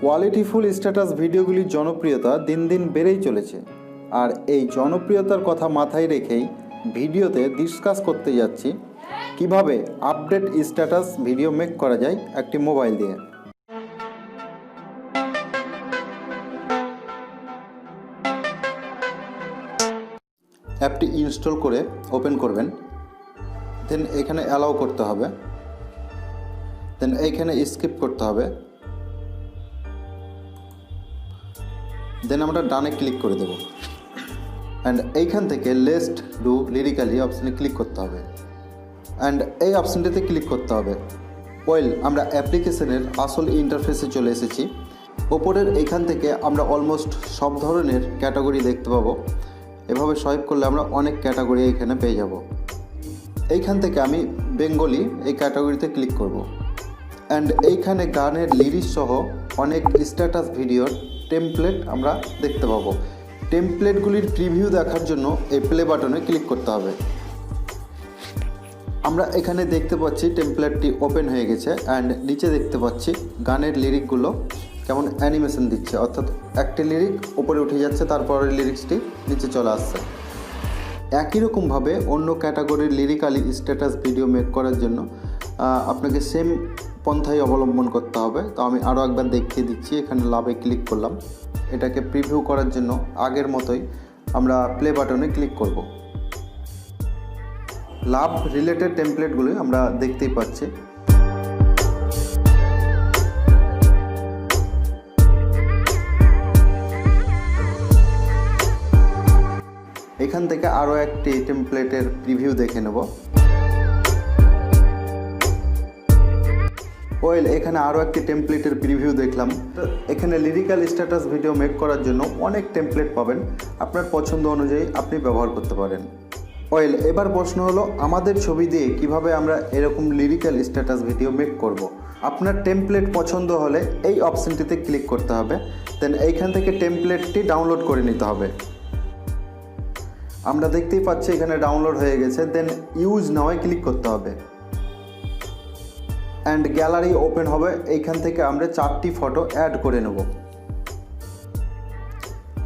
কোয়ালিটিফুল status ভিডিওগুলির জনপ্রিয়তা দিন দিন বেড়েই চলেছে। আর এই জনপ্রিয়তার কথা মাথায় রেখেই ভিডিওতে ডিসকাস করতে যাচ্ছি কিভাবে আপডেট স্ট্যাটাস ভিডিও মেক করা যায় একটি মোবাইল দিয়ে। অ্যাপটি ইনস্টল করে ওপেন করবেন, দেন এখানে অ্যালাউ করতে হবে, দেন এইখানে স্কিপ করতে হবে, দেন আমরা ডানে ক্লিক করে দেব অ্যান্ড এইখান থেকে লেস্ট ডু লিরিক্যালি অপশানে ক্লিক করতে হবে অ্যান্ড এই অপশানটিতে ক্লিক করতে হবে। আমরা অ্যাপ্লিকেশনের আসল ইন্টারফেসে চলে এসেছি। ওপরের এইখান থেকে আমরা অলমোস্ট সব ধরনের ক্যাটাগরি দেখতে পাবো। এভাবে সোয়াইপ করলে আমরা অনেক ক্যাটাগরি এখানে পেয়ে যাব। এইখান থেকে আমি বেঙ্গলি এই ক্যাটাগরিতে ক্লিক করব অ্যান্ড এইখানে গানের লিরিক্স সহ অনেক স্ট্যাটাস ভিডিওর টেমপ্লেট আমরা দেখতে পাবো। টেমপ্লেটগুলির প্রিভিউ দেখার জন্য এই প্লে বাটনে ক্লিক করতে হবে। আমরা এখানে দেখতে পাচ্ছি টেমপ্লেটটি ওপেন হয়ে গেছে অ্যান্ড নিচে দেখতে পাচ্ছি গানের লিরিকগুলো কেমন অ্যানিমেশন দিচ্ছে, অর্থাৎ একটি লিরিক উপরে উঠে যাচ্ছে, তারপরের লিরিক্সটি নিচে চলে আসছে। একই রকমভাবে অন্য ক্যাটাগরির লিরিক্যালি স্ট্যাটাস ভিডিও মেক করার জন্য আপনাকে সেম পন্থাই অবলম্বন করতে হবে। তো আমি আরও একবার দেখিয়ে দিচ্ছি। এখানে লাভে ক্লিক করলাম। এটাকে প্রিভিউ করার জন্য আগের মতোই আমরা প্লে বাটনে ক্লিক করব। লাভ রিলেটেড টেমপ্লেটগুলি আমরা দেখতেই পাচ্ছি। এখান থেকে আরও একটি টেমপ্লেটের প্রিভিউ দেখে নেব। এখানে আরও একটি টেমপ্লেটের প্রিভিউ দেখলাম। তো এখানে লিরিক্যাল স্ট্যাটাস ভিডিও মেক করার জন্য অনেক টেমপ্লেট পাবেন, আপনার পছন্দ অনুযায়ী আপনি ব্যবহার করতে পারেন। এবার প্রশ্ন হলো, আমাদের ছবি দিয়ে কিভাবে আমরা এরকম লিরিক্যাল স্ট্যাটাস ভিডিও মেক করব। আপনার টেমপ্লেট পছন্দ হলে এই অপশানটিতে ক্লিক করতে হবে, দেন এইখান থেকে টেমপ্লেটটি ডাউনলোড করে নিতে হবে। আমরা দেখতেই পাচ্ছি এখানে ডাউনলোড হয়ে গেছে। দেন ইউজ নাওয়ে ক্লিক করতে হবে অ্যান্ড গ্যালারি ওপেন হবে। এইখান থেকে আমরা 4টি ফটো অ্যাড করে নেব।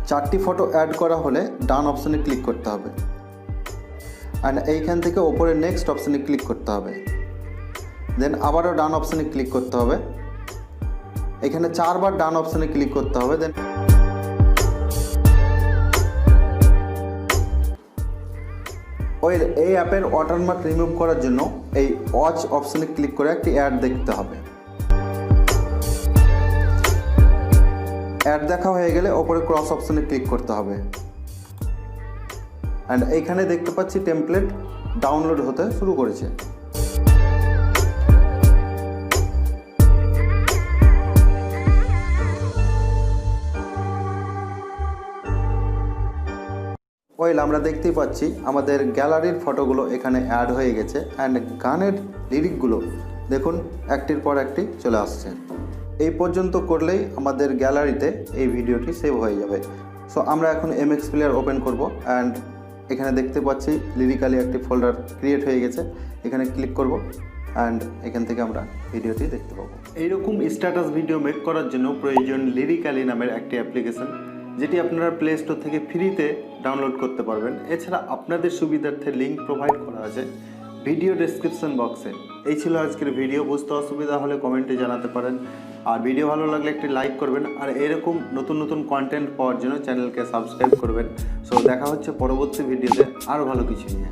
4টি ফটো অ্যাড করা হলে ডান অপশানে ক্লিক করতে হবে অ্যান্ড এইখান থেকে ওপরে নেক্সট অপশানে ক্লিক করতে হবে, দেন আবারও ডান অপশানে ক্লিক করতে হবে। এখানে 4বার ডান অপশানে ক্লিক করতে হবে। দেন এই অ্যাপের ওয়াটারমার্ক রিমুভ করার জন্য এই ওয়াচ অপশানে ক্লিক করে একটি অ্যাড দেখতে হবে। অ্যাড দেখা হয়ে গেলে ওপরে ক্রস অপশানে ক্লিক করতে হবে অ্যান্ড এইখানে দেখতে পাচ্ছি টেমপ্লেট ডাউনলোড হতে শুরু করেছে। আমরা দেখতেই পাচ্ছি আমাদের গ্যালারির ফটোগুলো এখানে অ্যাড হয়ে গেছে অ্যান্ড গানের লিরিকগুলো দেখুন একটির পর একটি চলে আসছে। এই পর্যন্ত করলেই আমাদের গ্যালারিতে এই ভিডিওটি সেভ হয়ে যাবে। সো আমরা এখন এমএক্স প্লেয়ার ওপেন করব অ্যান্ড এখানে দেখতে পাচ্ছি লিরিক্যালি একটি ফোল্ডার ক্রিয়েট হয়ে গেছে। এখানে ক্লিক করব অ্যান্ড এখান থেকে আমরা ভিডিওটি দেখতে পাবো। এইরকম স্ট্যাটাস ভিডিও মেক করার জন্য প্রয়োজন লিরিক্যালি নামের একটি অ্যাপ্লিকেশন, যেটি আপনারা প্লে স্টোর থেকে ফ্রিতে ডাউনলোড করতে পারবেন। এছাড়া আপনাদের সুবিধার্থে লিঙ্ক প্রোভাইড করা আছে ভিডিও ডেসক্রিপশন বক্সে। এই ছিল আজকের ভিডিও। বুঝতে অসুবিধা হলে কমেন্টে জানাতে পারেন, আর ভিডিও ভালো লাগলে একটি লাইক করবেন, আর এরকম নতুন নতুন কন্টেন্ট পাওয়ার জন্য চ্যানেলকে সাবস্ক্রাইব করবেন। সো দেখা হচ্ছে পরবর্তী ভিডিওতে আরও ভালো কিছু নিয়ে।